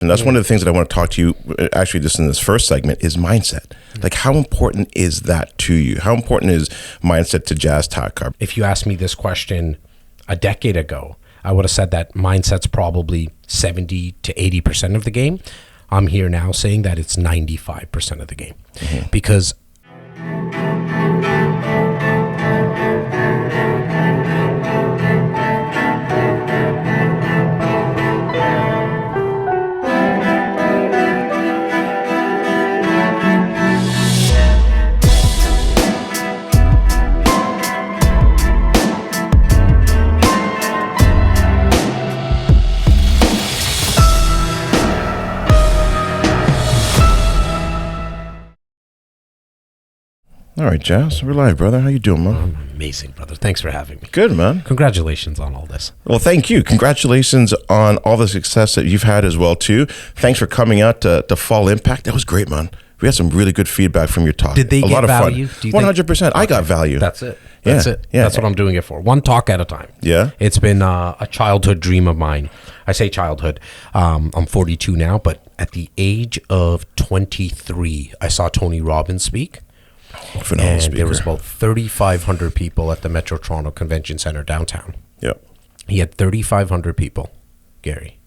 And that's one of the things that I want to talk to you, actually, just in this first segment, is mindset. Like, how important is that to you? How important is mindset to Jas Takhar? If you asked me this question a decade ago, I would have said that mindset's probably 70 to 80% of the game. I'm here now saying that it's 95% of the game. Because All right, Jas, we're live, brother. How you doing, man? I'm amazing, brother. Thanks for having me. Good, man. Congratulations on all this. Well, thank you. Congratulations on all the success that you've had as well, too. Thanks for coming out to Fall Impact. That was great, man. We had some really good feedback from your talk. Did they a get lot of value? Fun. 100%. I got value. That's it. That's it. Yeah. That's what I'm doing it for. One talk at a time. Yeah. It's been a childhood dream of mine. I say childhood. I'm 42 now, but at the age of 23, I saw Tony Robbins speak. Phenomenal and speaker. There was about 3,500 people at the Metro Toronto Convention Center downtown. Yep. He had 3,500 people, Gary,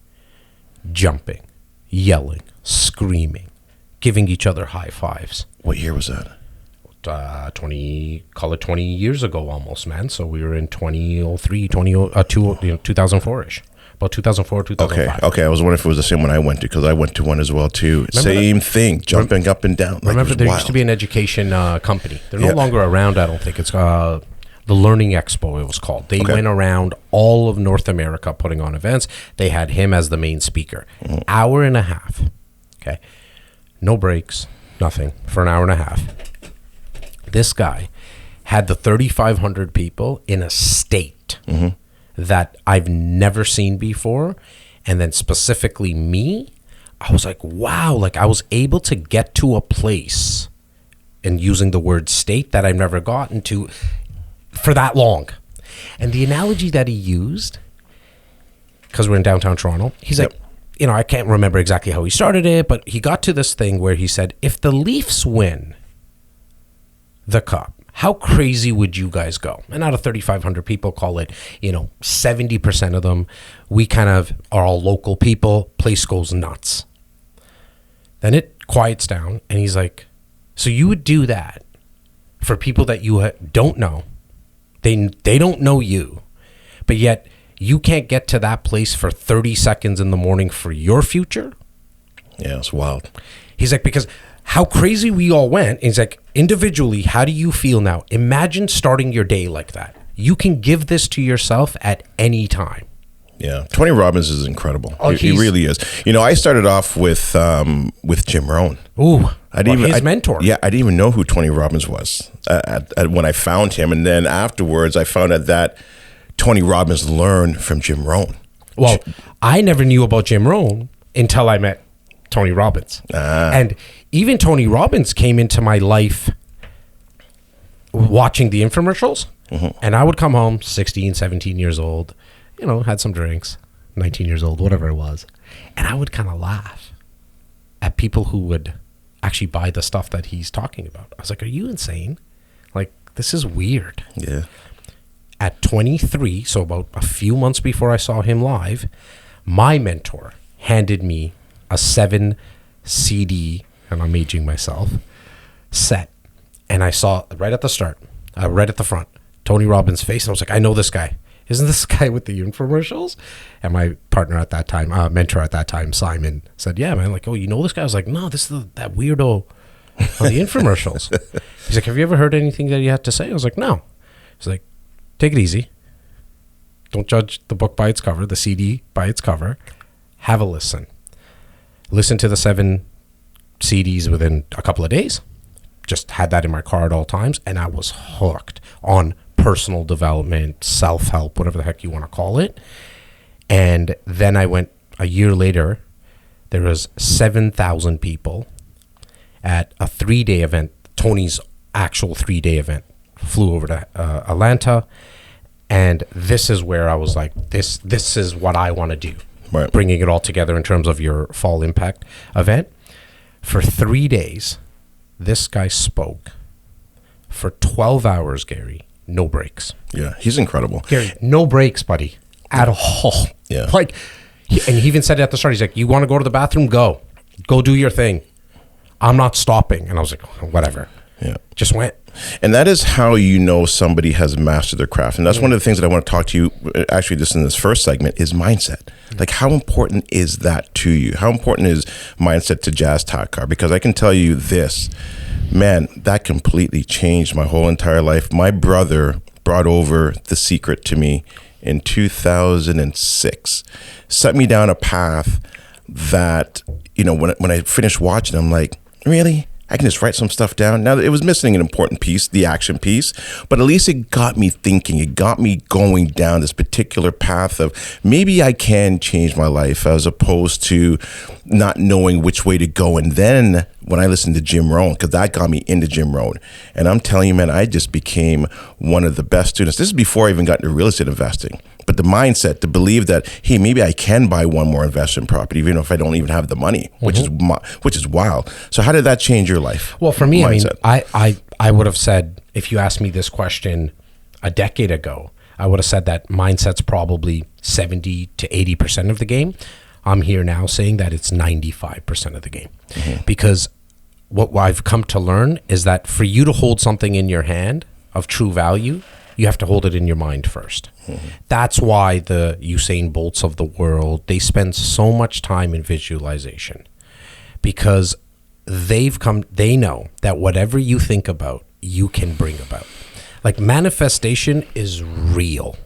jumping, yelling, screaming, giving each other high fives. What year was that? 20 years ago almost, man. So we were in 2003, 2004-ish. About 2004, 2005. Okay. I was wondering if it was the same one I went to, because I went to one as well too. Same thing, jumping up and down. Remember, there used to be an education company. They're no longer around, I don't think. It's the Learning Expo, it was called. They went around all of North America putting on events. They had him as the main speaker. Hour and a half. Okay. No breaks, nothing, for an hour and a half. This guy had the 3,500 people in a state that I've never seen before. And then specifically me, I was like, wow, like I was able to get to a place, and using the word state, that I've never gotten to for that long. And the analogy that he used, because we're in downtown Toronto, he's like, you know, I can't remember exactly how he started it, but he got to this thing where he said, if the Leafs win the cup, how crazy would you guys go? And out of 3,500 people, call it, 70% of them, we kind of are all local people. Place goes nuts. Then it quiets down, and he's like, so you would do that for people that you don't know. They don't know you, but yet you can't get to that place for 30 seconds in the morning for your future? Yeah, it's wild. He's like, because how crazy we all went. He's like, individually, how do you feel now? Imagine starting your day like that. You can give this to yourself at any time. Yeah, Tony Robbins is incredible. Oh, he really is. I started off with Jim Rohn. Ooh, his mentor. Yeah, I didn't even know who Tony Robbins was when I found him, and then afterwards, I found out that Tony Robbins learned from Jim Rohn. Well, I never knew about Jim Rohn until I met Tony Robbins. And even Tony Robbins came into my life watching the infomercials. And I would come home 16, 17 years old, had some drinks, 19 years old, whatever it was. And I would kind of laugh at people who would actually buy the stuff that he's talking about. I was like, are you insane? Like, this is weird. Yeah. At 23, so about a few months before I saw him live, my mentor handed me a 7 CD, and I'm aging myself, set. And I saw right at the start, right at the front, Tony Robbins' face. And I was like, I know this guy. Isn't this guy with the infomercials? And my partner at that time, mentor at that time, Simon, said, yeah, man. Like, oh, you know this guy? I was like, no, this is that weirdo on the infomercials. He's like, have you ever heard anything that he had to say? I was like, no. He's like, take it easy. Don't judge the book by its cover, the CD by its cover. Have a listen. Listen to the 7 CDs within a couple of days. Just had that in my car at all times. And I was hooked on personal development, self-help, whatever the heck you want to call it. And then I went a year later. There was 7,000 people at a 3-day event, Tony's actual 3-day event. Flew over to Atlanta. And this is where I was like, this is what I want to do. Right. bringing it all together in terms of your fall impact event. For 3 days, this guy spoke for 12 hours, Gary. No breaks. Yeah, he's incredible. Gary, no breaks, buddy, at all. Yeah. Like, and he even said it at the start. He's like, you want to go to the bathroom? Go do your thing. I'm not stopping. And I was like, whatever. Yeah. Just went. And that is how you know somebody has mastered their craft. And that's one of the things that I want to talk to you, actually, just in this first segment, is mindset. Like, how important is that to you? How important is mindset to Jas Takhar? Because I can tell you this, man, that completely changed my whole entire life. My brother brought over The Secret to me in 2006, set me down a path that, you know, when I finished watching, I'm like, really? I can just write some stuff down. Now, it was missing an important piece, the action piece, but at least it got me thinking. It got me going down this particular path of maybe I can change my life, as opposed to not knowing which way to go. And then when I listened to Jim Rohn, because that got me into Jim Rohn, and I'm telling you, man, I just became one of the best students. This is before I even got into real estate investing. But the mindset to believe that, hey, maybe I can buy one more investment property, even if I don't even have the money, which is wild. So how did that change your life? Well, for me, mindset? I mean, I would have said, if you asked me this question a decade ago, I would have said that mindset's probably 70 to 80% of the game. I'm here now saying that it's 95% of the game. Because what I've come to learn is that for you to hold something in your hand of true value, you have to hold it in your mind first. That's why the Usain Bolts of the world, they spend so much time in visualization, because they know that whatever you think about, you can bring about. Like, manifestation is real.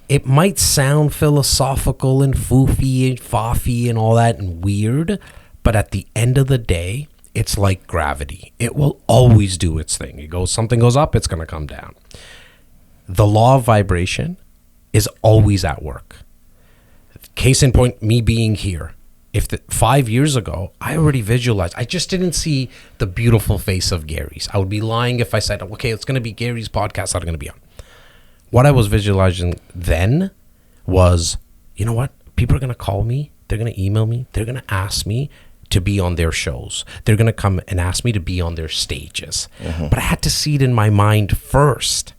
It might sound philosophical and foofy and faffy and all that and weird, but at the end of the day, it's like gravity. It will always do its thing. Something goes up, it's going to come down. The law of vibration is always at work. Case in point, me being here. 5 years ago, I already visualized. I just didn't see the beautiful face of Gary's. I would be lying if I said, okay, it's going to be Gary's podcast that I'm going to be on. What I was visualizing then was, you know what? People are going to call me. They're going to email me. They're going to ask me to be on their shows. They're going to come and ask me to be on their stages. But I had to see it in my mind first,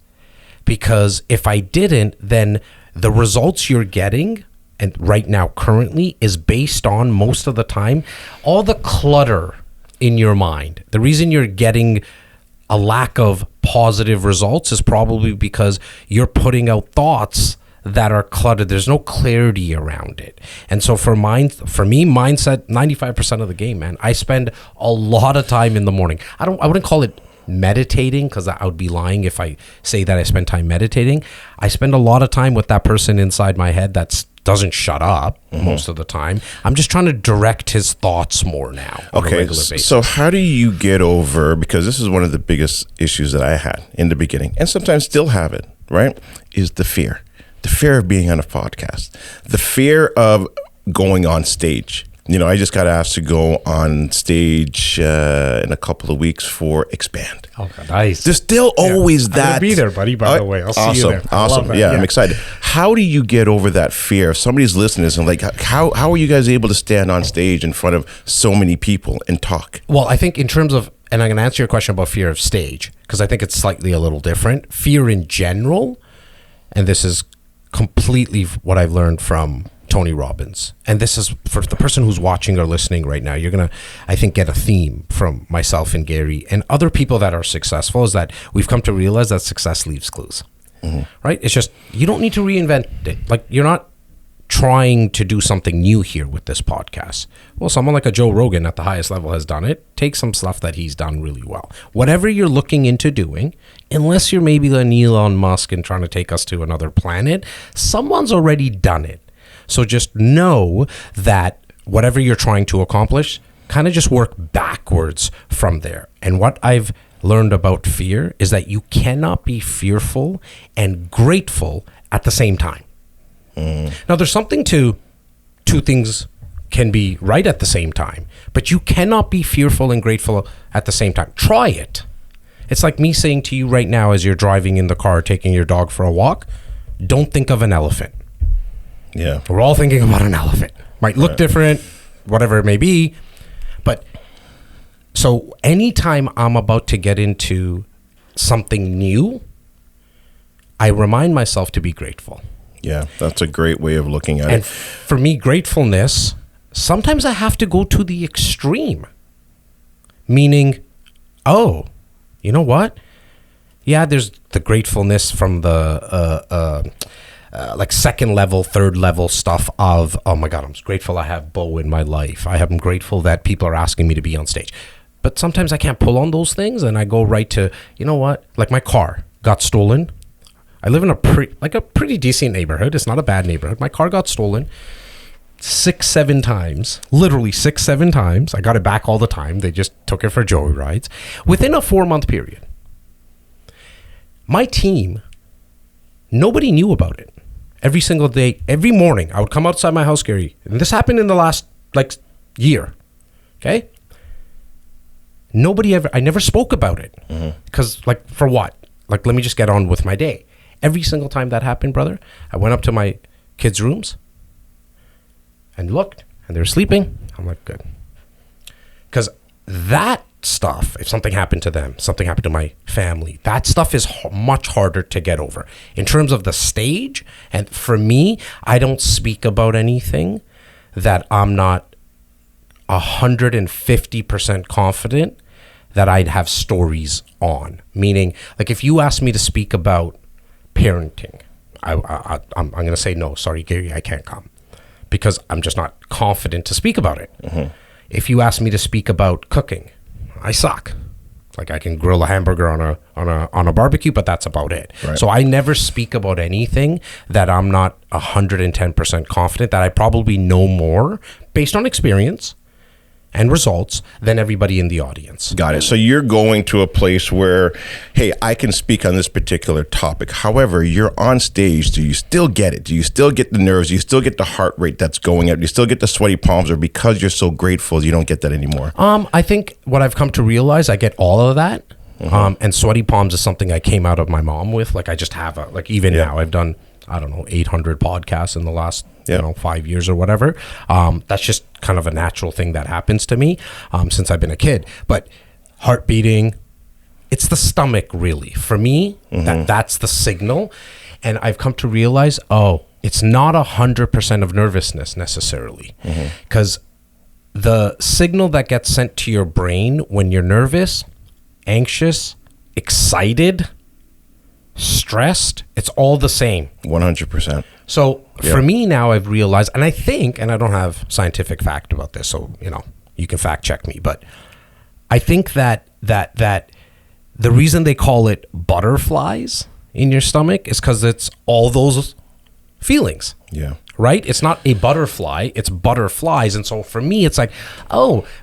because if I didn't, then the results you're getting, and right now currently, is based on, most of the time, all the clutter in your mind. The reason you're getting a lack of positive results is probably because you're putting out thoughts that are cluttered. There's no clarity around it. And so for me, mindset, 95% of the game, man. I spend a lot of time in the morning. I wouldn't call it meditating, because I would be lying if I say that I spend time meditating. I spend a lot of time with that person inside my head that doesn't shut up most of the time. I'm just trying to direct his thoughts more now on a regular basis. So how do you get over, because this is one of the biggest issues that I had in the beginning, and sometimes still have it, right, is the fear. The fear of being on a podcast, the fear of going on stage. You know, I just got asked to go on stage in a couple of weeks for Expand. Oh, nice. There's still always that. I'm gonna be there, buddy, by the way. I'll see you there. Awesome. Yeah, I'm excited. How do you get over that fear? If somebody's listening and like, how are you guys able to stand on stage in front of so many people and talk? Well, I think in terms of, and I'm going to answer your question about fear of stage, because I think it's slightly a little different. Fear in general, and this is completely what I've learned from Tony Robbins, and this is for the person who's watching or listening right now, you're gonna, I think, get a theme from myself and Gary and other people that are successful, is that we've come to realize that success leaves clues. Right? It's just, you don't need to reinvent it. Like, you're not trying to do something new here with this podcast. Well, someone like a Joe Rogan at the highest level has done it. Take some stuff that he's done really well. Whatever you're looking into doing, unless you're maybe an Elon Musk and trying to take us to another planet, someone's already done it. So just know that whatever you're trying to accomplish, kind of just work backwards from there. And what I've learned about fear is that you cannot be fearful and grateful at the same time. Now, there's something to two things can be right at the same time, but you cannot be fearful and grateful at the same time. Try it. It's like me saying to you right now, as you're driving in the car, taking your dog for a walk, don't think of an elephant. Yeah. We're all thinking about an elephant. Might look different, whatever it may be. But so anytime I'm about to get into something new, I remind myself to be grateful. Yeah, that's a great way of looking at And it. for me, gratefulness, sometimes I have to go to the extreme. Meaning, oh, you know what? Yeah, there's the gratefulness from the like second level, third level stuff of, oh my God, I'm grateful I have Bo in my life. I'm grateful that people are asking me to be on stage. But sometimes I can't pull on those things, and I go right to, you know what? Like my car got stolen. I live in a pretty decent neighborhood. It's not a bad neighborhood. My car got stolen 6-7 times, literally 6-7 times. I got it back all the time. They just took it for joyrides within a 4-month period. My team, nobody knew about it. Every single day, every morning, I would come outside my house, Gary, and this happened in the last year. Okay. I never spoke about it because for what? Let me just get on with my day. Every single time that happened, brother, I went up to my kids' rooms and looked, and they were sleeping. I'm like, good. Because that stuff, if something happened to them, something happened to my family, that stuff is much harder to get over. In terms of the stage, and for me, I don't speak about anything that I'm not 150% confident that I'd have stories on. Meaning, if you ask me to speak about parenting, I'm going to say, no, sorry, Gary, I can't come. Because I'm just not confident to speak about it. If you ask me to speak about cooking, I suck. I can grill a hamburger on a barbecue, but that's about it. Right. So I never speak about anything that I'm not 110% confident that I probably know more based on experience and results than everybody in the audience. Got it. So you're going to a place where, hey, I can speak on this particular topic. However, you're on stage. Do you still get it? Do you still get the nerves? Do you still get the heart rate that's going up? Do you still get the sweaty palms? Or because you're so grateful, you don't get that anymore? I think what I've come to realize, I get all of that. And sweaty palms is something I came out of my mom with. I just have now I've done, 800 podcasts in the last 5 years or whatever. That's just kind of a natural thing that happens to me since I've been a kid. But heart beating, it's the stomach really. For me, that's the signal. And I've come to realize, it's not 100% of nervousness necessarily. Because the signal that gets sent to your brain when you're nervous, anxious, excited, stressed, it's all the same. 100%. So for me now, I've realized, and I think, and I don't have scientific fact about this, so you can fact check me, but I think that the reason they call it butterflies in your stomach is because it's all those feelings. Yeah. Right? It's not a butterfly, it's butterflies. And so for me, it's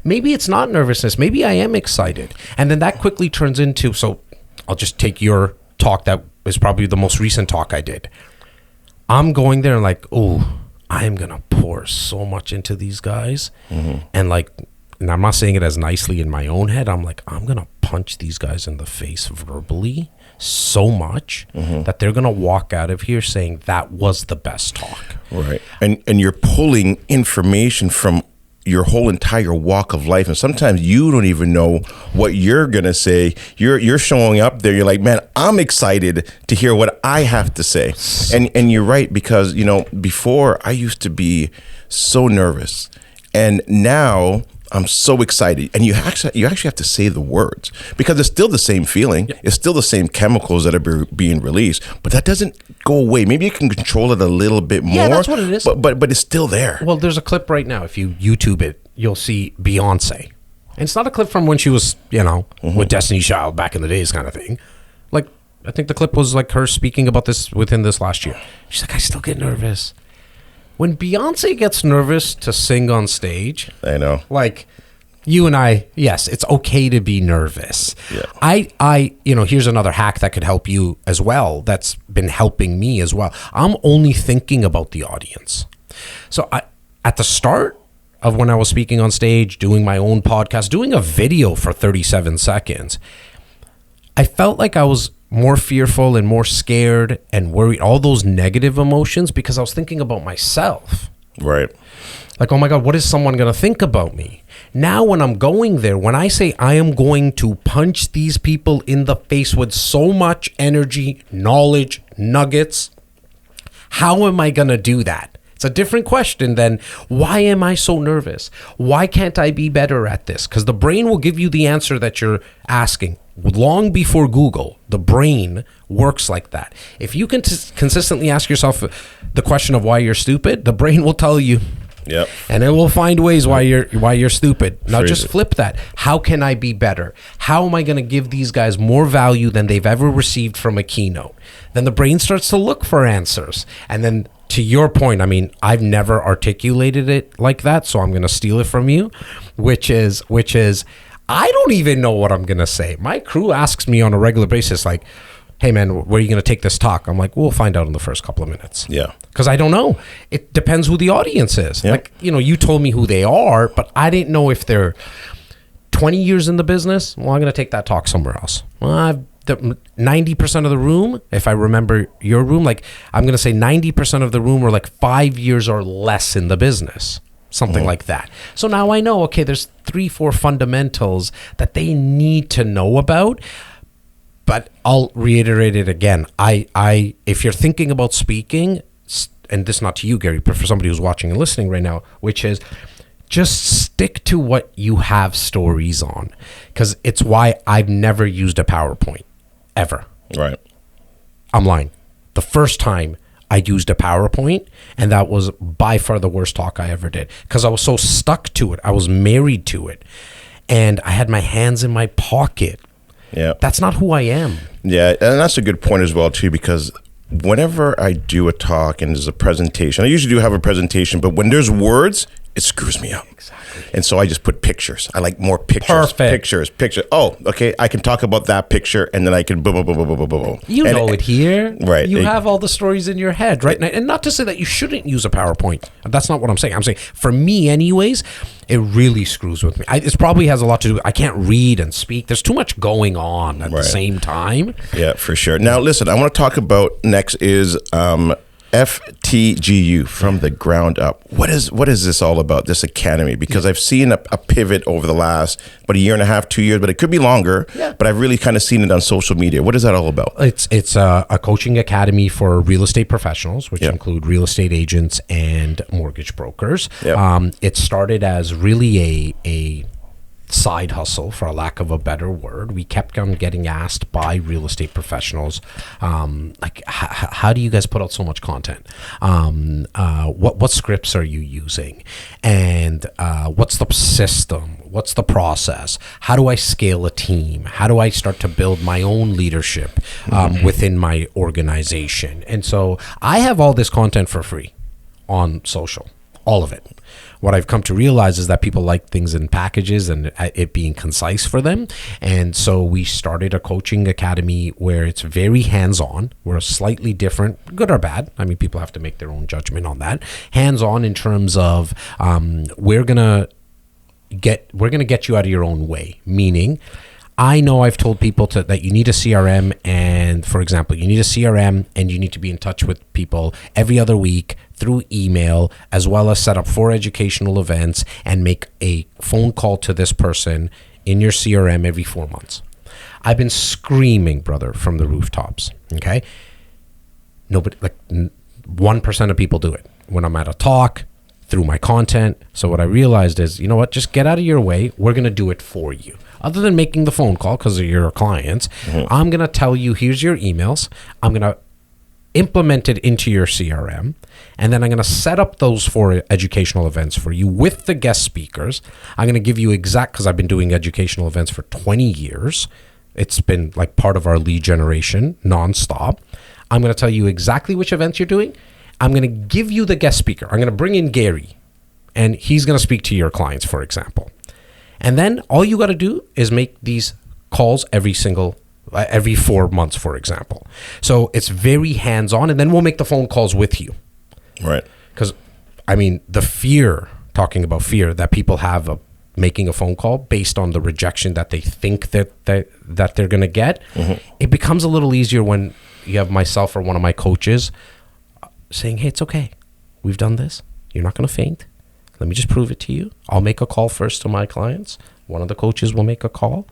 maybe it's not nervousness. Maybe I am excited. And then that quickly turns into, so I'll just take your talk that is probably the most recent talk I did. I'm going there and I'm going to pour so much into these guys. And and I'm not saying it as nicely in my own head. I'm I'm going to punch these guys in the face verbally so much that they're going to walk out of here saying that was the best talk. Right. And you're pulling information from your whole entire walk of life, and sometimes you don't even know what you're gonna say. You're showing up there, you're like, man, I'm excited to hear what I have to say. And you're right, because before I used to be so nervous, and now I'm so excited. And you actually have to say the words, because it's still the same feeling. It's still the same chemicals that are being released, but that doesn't go away. Maybe you can control it a little bit more. Yeah, that's what it is. But it's still there. Well, there's a clip right now. If you YouTube it, you'll see Beyonce. And it's not a clip from when she was, with Destiny's Child back in the days kind of thing. I think the clip was her speaking about this within this last year. She's I still get nervous. When Beyonce gets nervous to sing on stage, I know. You and I, yes, it's okay to be nervous. Yeah. I here's another hack that could help you as well. That's been helping me as well. I'm only thinking about the audience. So at the start of when I was speaking on stage, doing my own podcast, doing a video for 37 seconds, I felt like I was more fearful and more scared and worried, all those negative emotions, because I was thinking about myself. Right. Like, oh my God, what is someone going to think about me? Now, when I'm going there, when I say I am going to punch these people in the face with so much energy, knowledge, nuggets, how am I going to do that? It's a different question than why am I so nervous? Why can't I be better at this? Because the brain will give you the answer that you're asking. Long before Google, the brain works like that. If you can consistently ask yourself the question of why you're stupid, the brain will tell you. Yep. And it will find ways why you're stupid. Now just flip that. How can I be better? How am I going to give these guys more value than they've ever received from a keynote? Then the brain starts to look for answers. And then to your point, I mean, I've never articulated it like that, so I'm going to steal it from you, which is I don't even know what I'm going to say. My crew asks me on a regular basis, like, hey man, where are you going to take this talk? I'm like, we'll find out in the first couple of minutes. Yeah. Because I don't know. It depends who the audience is. Yep. Like, you told me who they are, but I didn't know if they're 20 years in the business. Well, I'm going to take that talk somewhere else. Well, 90% of the room, if I remember your room, like I'm going to say 90% of the room are like 5 years or less in the business. Something like that. So now I know, okay, there's 3-4 fundamentals that they need to know about. But I'll reiterate it again. I if you're thinking about speaking, and this is not to you, Gary, but for somebody who's watching and listening right now, which is just stick to what you have stories on. Because it's why I've never used a PowerPoint, ever. Right. I'm lying. The first time I used a PowerPoint, and that was by far the worst talk I ever did. Because I was so stuck to it. I was married to it. And I had my hands in my pocket. Yeah. That's not who I am. Yeah, and that's a good point as well too, because whenever I do a talk and there's a presentation, I usually do have a presentation, but when there's words, it screws me up. Exactly. And so I just put pictures. I like more pictures. Perfect. Pictures. Oh, okay. I can talk about that picture, and then I can boom, boom, boom, boom, boom, boom, boom. You know it here. Right. You have all the stories in your head, right? And not to say that you shouldn't use a PowerPoint. That's not what I'm saying. I'm saying for me anyways, it really screws with me. It probably has a lot to do. I can't read and speak. There's too much going on at the same time. Yeah, for sure. Now, listen, I want to talk about next is FTGU, from the ground up. What is this all about, this academy? Because I've seen a pivot over the last about a year and a half, 2 years, but it could be longer. Yeah. But I've really kind of seen it on social media. What is that all about? It's a coaching academy for real estate professionals, which include real estate agents and mortgage brokers. Yep. It started as really a side hustle, for a lack of a better word. We kept on getting asked by real estate professionals, like, how do you guys put out so much content? What scripts are you using? And what's the system? What's the process? How do I scale a team? How do I start to build my own leadership within my organization? And so I have all this content for free on social, all of it. What I've come to realize is that people like things in packages and it being concise for them. And so we started a coaching academy where it's very hands-on. We're slightly different, good or bad. I mean, people have to make their own judgment on that. Hands-on in terms of we're gonna get you out of your own way. Meaning, I know I've told people that you need a CRM, and for example, you need a CRM and you need to be in touch with people every other week through email, as well as set up 4 educational events and make a phone call to this person in your CRM every 4 months. I've been screaming, brother, from the rooftops. Okay, nobody, like 1% of people do it. When I'm at a talk, through my content. So what I realized is, you know what, just get out of your way. We're going to do it for you. Other than making the phone call because of your clients, I'm going to tell you, here's your emails. I'm going to implement it into your CRM. And then I'm going to set up those 4 educational events for you with the guest speakers. I'm going to give you because I've been doing educational events for 20 years. It's been like part of our lead generation nonstop. I'm going to tell you exactly which events you're doing. I'm going to give you the guest speaker. I'm going to bring in Gary, and he's going to speak to your clients, for example. And then all you got to do is make these calls every 4 months, for example. So it's very hands-on, and then we'll make the phone calls with you. Right. Because, I mean, talking about fear that people have making a phone call based on the rejection that they think that they're going to get, it becomes a little easier when you have myself or one of my coaches saying, hey, it's okay. We've done this. You're not going to faint. Let me just prove it to you. I'll make a call first to my clients. One of the coaches will make a call.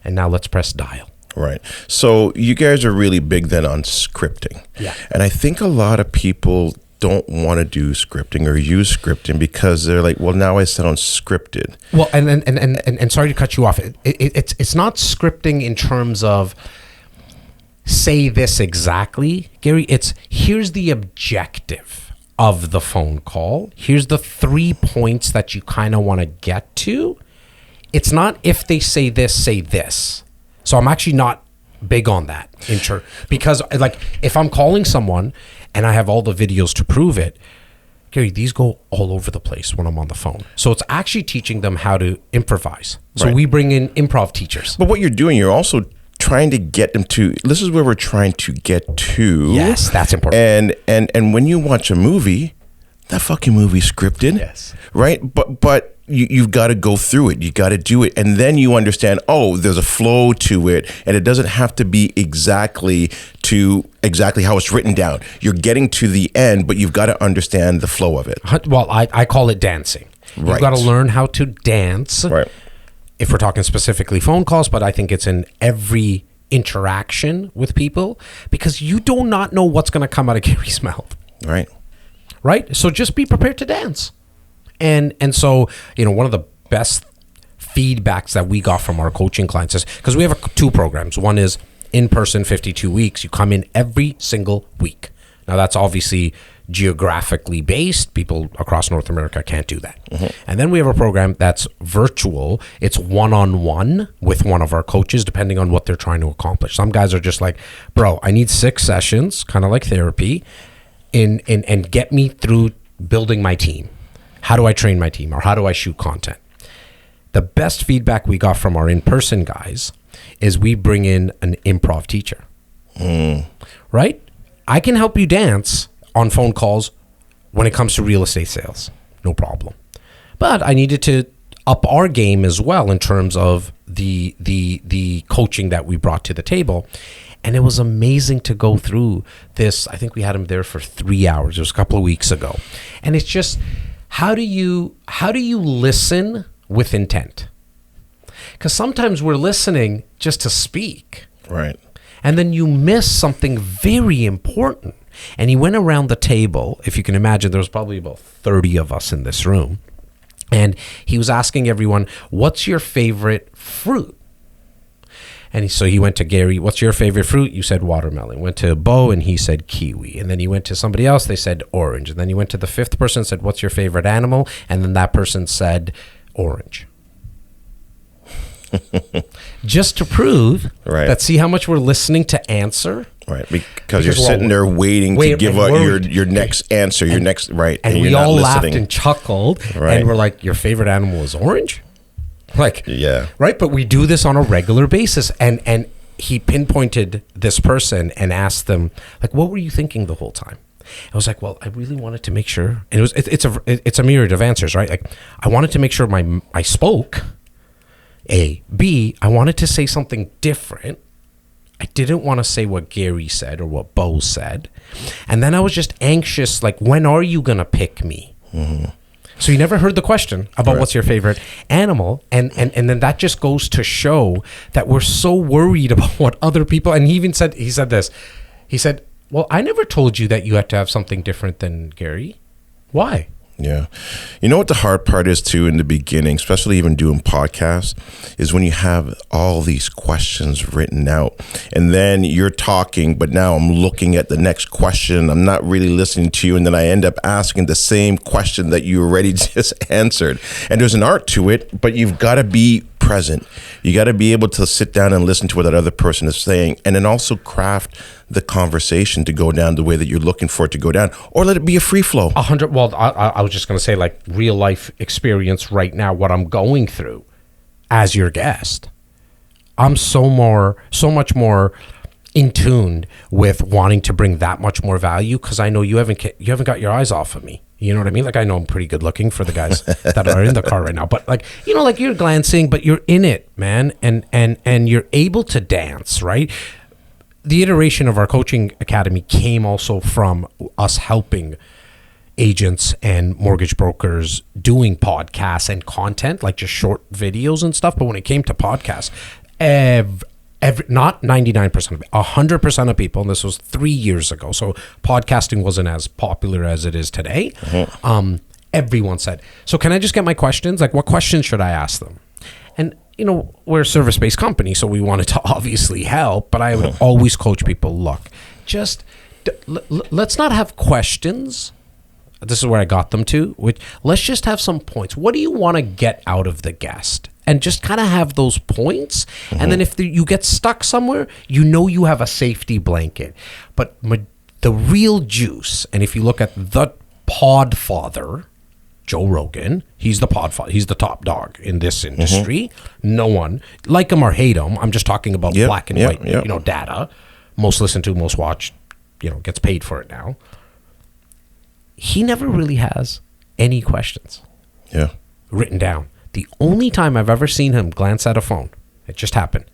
And now let's press dial. Right. So you guys are really big then on scripting. Yeah. And I think a lot of people don't want to do scripting or use scripting because they're like, well, now I sound scripted. Well, and sorry to cut you off. It's not scripting in terms of say this exactly, Gary. It's here's the objective of the phone call. Here's the 3 points that you kind of want to get to. It's not if they say this. So I'm actually not big on that because like if I'm calling someone and I have all the videos to prove it, Gary, these go all over the place when I'm on the phone. So it's actually teaching them how to improvise. So we bring in improv teachers. But what you're doing, you're also trying to get them to, this is where we're trying to get to. Yes, that's important. And when you watch a movie, that fucking movie's scripted. Yes. Right? But you've got to go through it. You got to do it. And then you understand, oh, there's a flow to it. And it doesn't have to be exactly how it's written down. You're getting to the end, but you've got to understand the flow of it. Well, I call it dancing. Right. You've got to learn how to dance. Right. If we're talking specifically phone calls, but I think it's in every interaction with people because you do not know what's going to come out of Gary's mouth. Right? So just be prepared to dance. And so, one of the best feedbacks that we got from our coaching clients is because we have 2 programs. One is in-person 52 weeks. You come in every single week. Now that's obviously geographically based. People across North America can't do that. And then we have a program that's virtual. It's one-on-one with one of our coaches, depending on what they're trying to accomplish. Some guys are just like, bro, I need 6 sessions, kind of like therapy, and get me through building my team. How do I train my team or how do I shoot content? The best feedback we got from our in-person guys is we bring in an improv teacher. Right? I can help you dance on phone calls when it comes to real estate sales. No problem. But I needed to up our game as well in terms of the coaching that we brought to the table. And it was amazing to go through this. I think we had him there for 3 hours. It was a couple of weeks ago. And it's just, how do you listen with intent? Because sometimes we're listening just to speak. Right. And then you miss something very important. And he went around the table. If you can imagine, there was probably about 30 of us in this room. And he was asking everyone, what's your favorite fruit? And so he went to Gary, what's your favorite fruit? You said watermelon. Went to Bo and he said kiwi. And then he went to somebody else, they said orange. And then he went to the 5th person and said, what's your favorite animal? And then that person said orange. Just to prove that, see how much we're listening to answer? Right, because you're sitting there waiting to give out your next answer, your next, right. And we all laughed and chuckled. And we're like, your favorite animal is orange? Like, yeah. Right, but we do this on a regular basis. And he pinpointed this person and asked them, like, what were you thinking the whole time? I was like, well, I really wanted to make sure. And it's a myriad of answers, right? Like, I wanted to make sure I spoke. A. B, I wanted to say something different. I didn't want to say what Gary said or what Bo said. And then I was just anxious, like, when are you going to pick me? So you never heard the question about what's your favorite animal. And then that just goes to show that we're so worried about what other people, and he said this. He said, well, I never told you that you had to have something different than Gary. Why? Yeah. You know what the hard part is too in the beginning, especially even doing podcasts, is when you have all these questions written out and then you're talking, but now I'm looking at the next question. I'm not really listening to you. And then I end up asking the same question that you already just answered. And there's an art to it, but you've got to be present. You got to be able to sit down and listen to what that other person is saying, and then also craft the conversation to go down the way that you're looking for it to go down, or let it be a free flow. 100. Well, I was just going to say, like, real life experience right now, what I'm going through as your guest. I'm so much more in tune with wanting to bring that much more value because I know you haven't got your eyes off of me. You know what I mean? Like, I know I'm pretty good looking for the guys that are in the car right now, but like, you know, like you're glancing, but you're in it, man. And you're able to dance, right? The iteration of our coaching academy came also from us helping agents and mortgage brokers doing podcasts and content, like just short videos and stuff. But when it came to podcasts, not 99% of it, 100% of people, and this was 3 years ago, so podcasting wasn't as popular as it is today. Everyone said, so can I just get my questions? Like, what questions should I ask them? And, you know, we're a service-based company, so we wanted to obviously help, but I would always coach people, look, just let's not have questions. This is where I got them to, which let's just have some points. What do you want to get out of the guest? And just kind of have those points. And then if you get stuck somewhere, you know you have a safety blanket. But the real juice, and if you look at the podfather, Joe Rogan, he's the podfather. He's the top dog in this industry. No one, like him or hate him, I'm just talking about black and white, you know, data. Most listened to, most watched, you know, gets paid for it now. He never really has any questions written down. The only time I've ever seen him glance at a phone, it just happened.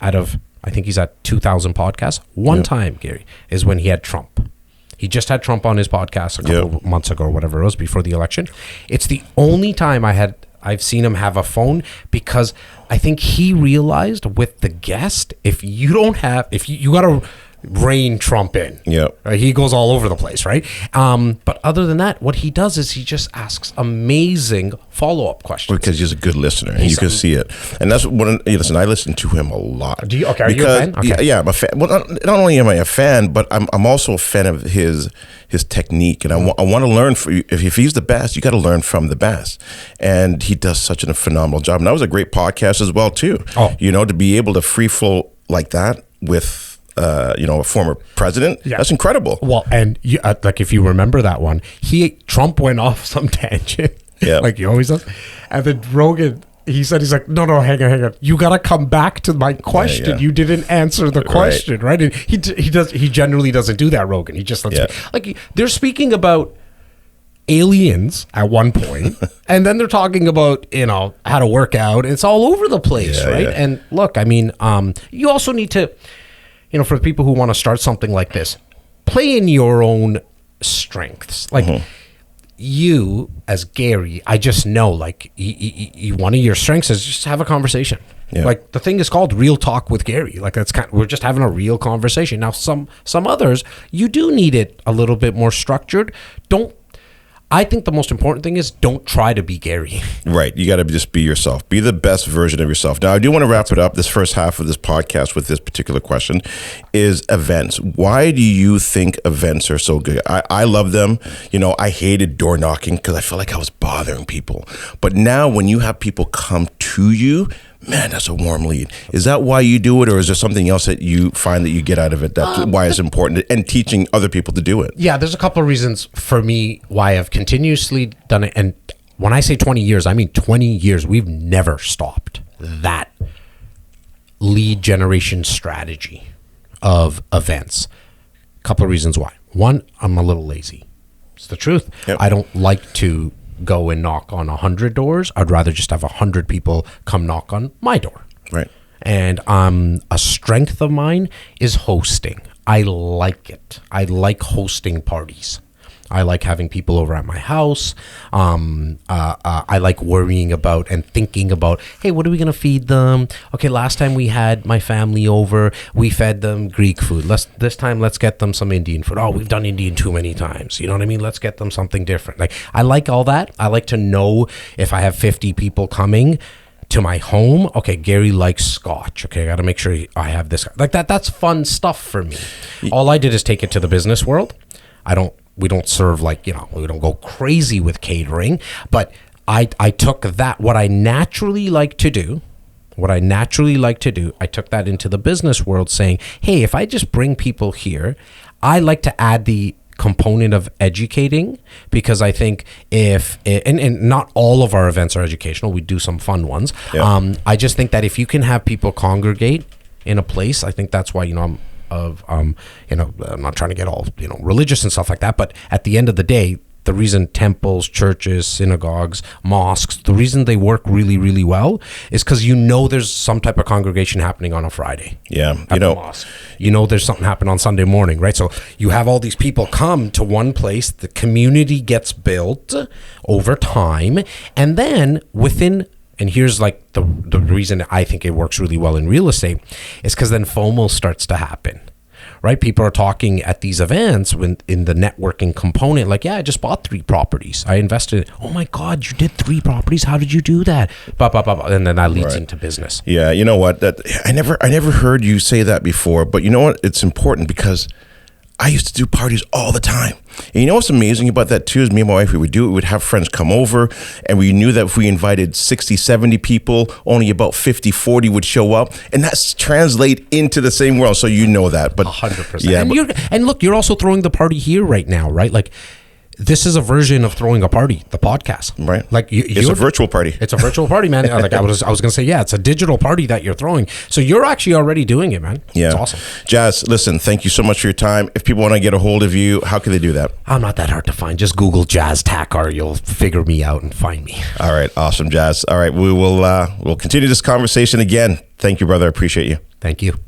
Out of, I think he's at 2,000 podcasts. One time, Gary, is when he had Trump. He just had Trump on his podcast a couple of months ago, or whatever it was, before the election. It's the only time I've seen him have a phone, because I think he realized with the guest, if you got to rein Trump in. Right? He goes all over the place, right? But other than that, what he does is he just asks amazing follow-up questions. Because he's a good listener, and you can see it. And that's what, listen, I listen to him a lot. Do you? Okay, are you a fan? Okay. Yeah, I'm a fan. Well, not only am I a fan, but I'm also a fan of his technique. And I want to learn from you. If he's the best, you got to learn from the best. And he does such a phenomenal job. And that was a great podcast as well, too. You know, to be able to free flow like that with a former president. That's incredible. Well, and like, if you remember that one, Trump went off some tangent, like he always does. And then Rogan, he's like, no, hang on. You got to come back to my question. You didn't answer the question, right? And he generally doesn't do that, Rogan. He just lets like, they're speaking about aliens at one point, and then they're talking about, you know, how to work out. It's all over the place, right? And look, I mean, you also need to, you know, for the people who want to start something like this, play in your own strengths. Like you, as Gary, I just know, like, one of your strengths is just have a conversation. Like, the thing is called Real Talk with Gary. Like, that's we're just having a real conversation. Now, some others, you do need it a little bit more structured. I think the most important thing is don't try to be Gary. Right. You got to just be yourself. Be the best version of yourself. Now, I do want to wrap it up, this first half of this podcast, with this particular question, is events. Why do you think events are so good? I love them. You know, I hated door knocking because I felt like I was bothering people. But now when you have people come to you, man, that's a warm lead. Is that why you do it, or is there something else that you find that you get out of it? That's why it's important, and teaching other people to do it. Yeah, there's a couple of reasons for me why I've continuously done it. And when I say 20 years, I mean 20 years. We've never stopped that lead generation strategy of events. A couple of reasons why. One, I'm a little lazy. It's the truth. I don't like to go and knock on 100 doors. I'd rather just have 100 people come knock on my door. Right. And a strength of mine is hosting. I like it. I like hosting parties. I like having people over at my house. I like worrying about and thinking about, hey, what are we going to feed them? Okay, last time we had my family over, we fed them Greek food. This time, let's get them some Indian food. Oh, we've done Indian too many times. You know what I mean? Let's get them something different. Like, I like all that. I like to know if I have 50 people coming to my home. Okay, Gary likes scotch. Okay, I got to make sure I have this. Like that. That's fun stuff for me. All I did is take it to the business world. We don't serve, like, you know, we don't go crazy with catering, but I took that, what I naturally like to do, I took that into the business world, saying, hey, if I just bring people here, I like to add the component of educating, because I think and not all of our events are educational, we do some fun ones. I just think that if you can have people congregate in a place, I think that's why, you know, I'm not trying to get all, you know, religious and stuff like that, but at the end of the day, the reason temples, churches, synagogues, mosques, the reason they work really, really well is because there's some type of congregation happening on a Friday. Yeah, at the mosque. There's something happening on Sunday morning, right? So you have all these people come to one place, the community gets built over time, and then and here's like the reason I think it works really well in real estate is because then FOMO starts to happen. Right? People are talking at these events when in the networking component, like, yeah, I just bought 3 properties. I invested. Oh my God, you did 3 properties. How did you do that? And then that leads into business. Yeah. You know what? I never heard you say that before, but you know what? It's important because I used to do parties all the time. And you know what's amazing about that too is me and my wife, we would have friends come over, and we knew that if we invited 60, 70 people, only about 50, 40 would show up. And that's translate into the same world. So you know that. But 100%. Yeah, and look, you're also throwing the party here right now, right? Like, this is a version of throwing a party, the podcast, right? Like it's a virtual party. It's a virtual party, man. Like I was going to say, yeah, it's a digital party that you're throwing. So you're actually already doing it, man. Yeah, it's awesome. Jas, listen, thank you so much for your time. If people want to get a hold of you, how can they do that? I'm not that hard to find. Just Google Jas Takhar. You'll figure me out and find me. All right, awesome, Jas. All right, we'll continue this conversation again. Thank you, brother. I appreciate you. Thank you.